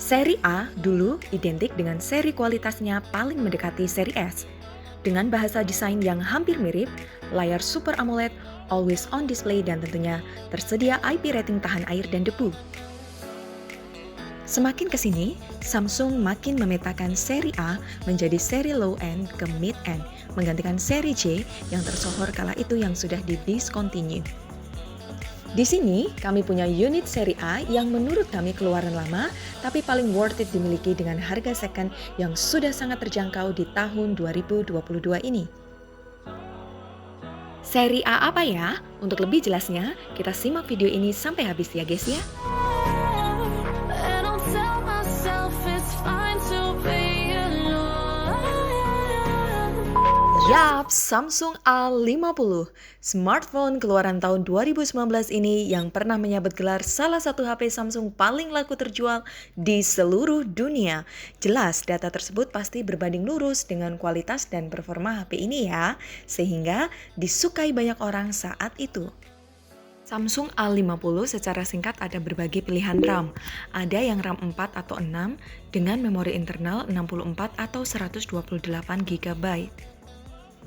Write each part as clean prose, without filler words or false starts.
Seri A dulu identik dengan seri kualitasnya paling mendekati seri S. Dengan bahasa desain yang hampir mirip, layar Super AMOLED, always on display dan tentunya tersedia IP rating tahan air dan debu. Semakin kesini, Samsung makin memetakan seri A menjadi seri low end ke mid end, menggantikan seri J yang tersohor kala itu yang sudah di-discontinue. Di sini, kami punya unit seri A yang menurut kami keluaran lama, tapi paling worth it dimiliki dengan harga second yang sudah sangat terjangkau di tahun 2022 ini. Seri A apa ya? Untuk lebih jelasnya, kita simak video ini sampai habis ya guys ya. Yap, Samsung A50, smartphone keluaran tahun 2019 ini yang pernah menyabet gelar salah satu HP Samsung paling laku terjual di seluruh dunia. Jelas data tersebut pasti berbanding lurus dengan kualitas dan performa HP ini ya, sehingga disukai banyak orang saat itu. Samsung A50 secara singkat ada berbagai pilihan RAM. Ada yang RAM 4 atau 6 dengan memori internal 64 atau 128 GB.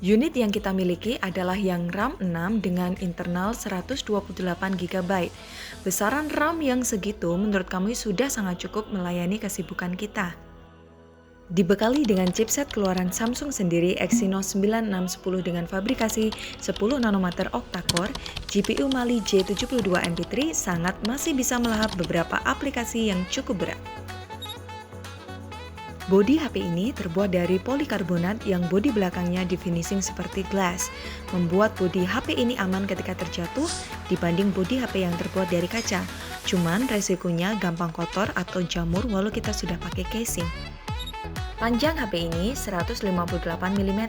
Unit yang kita miliki adalah yang RAM 6 dengan internal 128 GB. Besaran RAM yang segitu menurut kami sudah sangat cukup melayani kesibukan kita. Dibekali dengan chipset keluaran Samsung sendiri Exynos 9610 dengan fabrikasi 10 nanometer octa-core, GPU Mali J72 MP3 sangat masih bisa melahap beberapa aplikasi yang cukup berat. Bodi HP ini terbuat dari polikarbonat yang bodi belakangnya di finishing seperti glass, membuat bodi HP ini aman ketika terjatuh dibanding bodi HP yang terbuat dari kaca. Cuman resikonya gampang kotor atau jamur walau kita sudah pakai casing. Panjang HP ini 158 mm,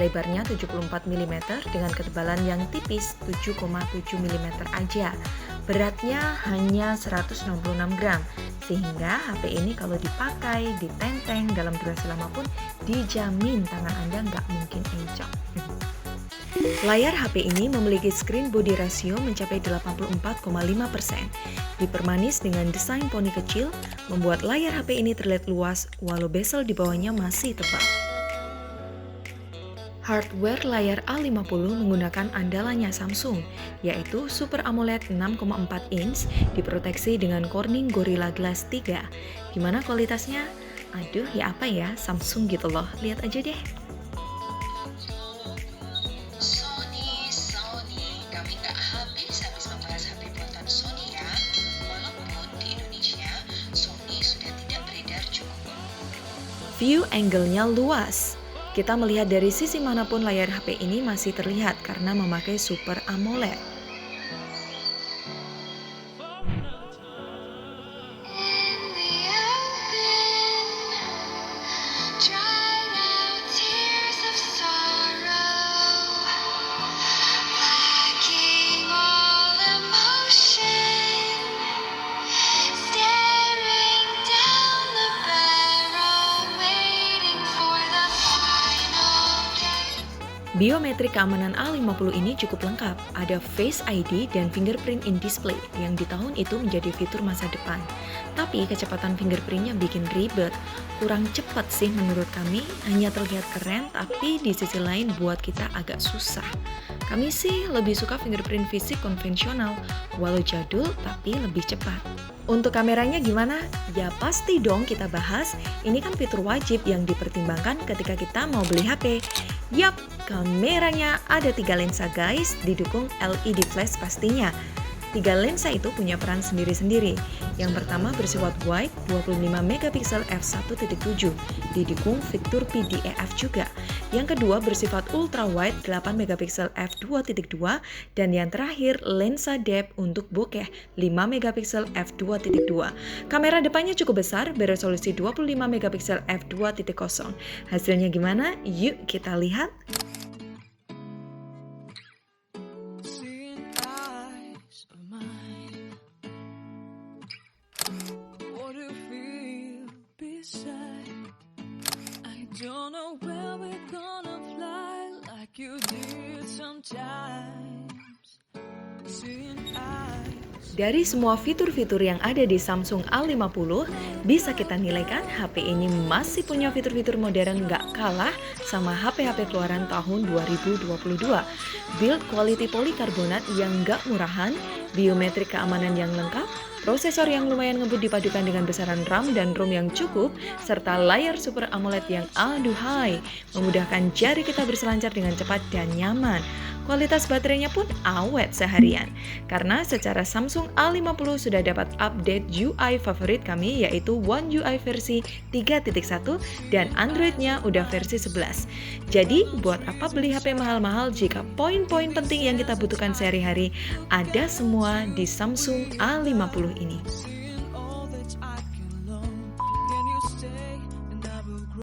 lebarnya 74 mm dengan ketebalan yang tipis 7,7 mm aja. Beratnya hanya 166 gram, sehingga HP ini kalau dipakai, ditenteng dalam durasi lama pun dijamin tangan Anda nggak mungkin encok. Layar HP ini memiliki screen body ratio mencapai 84,5%. Dipermanis dengan desain poni kecil, membuat layar HP ini terlihat luas walau bezel di bawahnya masih tebal. Hardware layar A50 menggunakan andalannya Samsung, yaitu Super AMOLED 6,4 inch diproteksi dengan Corning Gorilla Glass 3. Gimana kualitasnya? Aduh, ya apa ya, Samsung gitu loh, lihat aja deh. Sony, kami nggak habis-habis membahas HP buatan Sony ya. Walaupun di Indonesia, Sony sudah tidak beredar cukup. View angle-nya luas. Kita melihat dari sisi manapun layar HP ini masih terlihat karena memakai Super AMOLED. Biometrik keamanan A50 ini cukup lengkap, ada Face ID dan Fingerprint in Display yang di tahun itu menjadi fitur masa depan. Tapi kecepatan fingerprintnya bikin ribet, kurang cepat sih menurut kami, hanya terlihat keren tapi di sisi lain buat kita agak susah. Kami sih lebih suka fingerprint fisik konvensional, walau jadul tapi lebih cepat. Untuk kameranya gimana? Ya pasti dong kita bahas, ini kan fitur wajib yang dipertimbangkan ketika kita mau beli HP. Yap, kameranya ada 3 lensa guys, didukung LED flash pastinya. 3 lensa itu punya peran sendiri-sendiri. Yang pertama bersifat wide 25 megapiksel f1.7, didukung fitur PDAF juga. Yang kedua bersifat ultra wide 8 megapiksel f2.2 dan yang terakhir lensa depth untuk bokeh 5 megapiksel f2.2. Kamera depannya cukup besar beresolusi 25 megapiksel f2.0. Hasilnya gimana? Yuk kita lihat. Don't know where we're gonna fly like you did sometimes. Seeing eyes Dari semua fitur-fitur yang ada di Samsung A50, bisa kita nilai kan HP ini masih punya fitur-fitur modern nggak kalah sama HP-HP keluaran tahun 2022. Build quality polikarbonat yang nggak murahan, biometrik keamanan yang lengkap, prosesor yang lumayan ngebut dipadukan dengan besaran RAM dan ROM yang cukup, serta layar Super AMOLED yang aduhai, memudahkan jari kita berselancar dengan cepat dan nyaman. Kualitas baterainya pun awet seharian. Karena secara Samsung A50 sudah dapat update UI favorit kami yaitu One UI versi 3.1 dan Android-nya udah versi 11. Jadi buat apa beli HP mahal-mahal jika poin-poin penting yang kita butuhkan sehari-hari ada semua di Samsung A50 ini.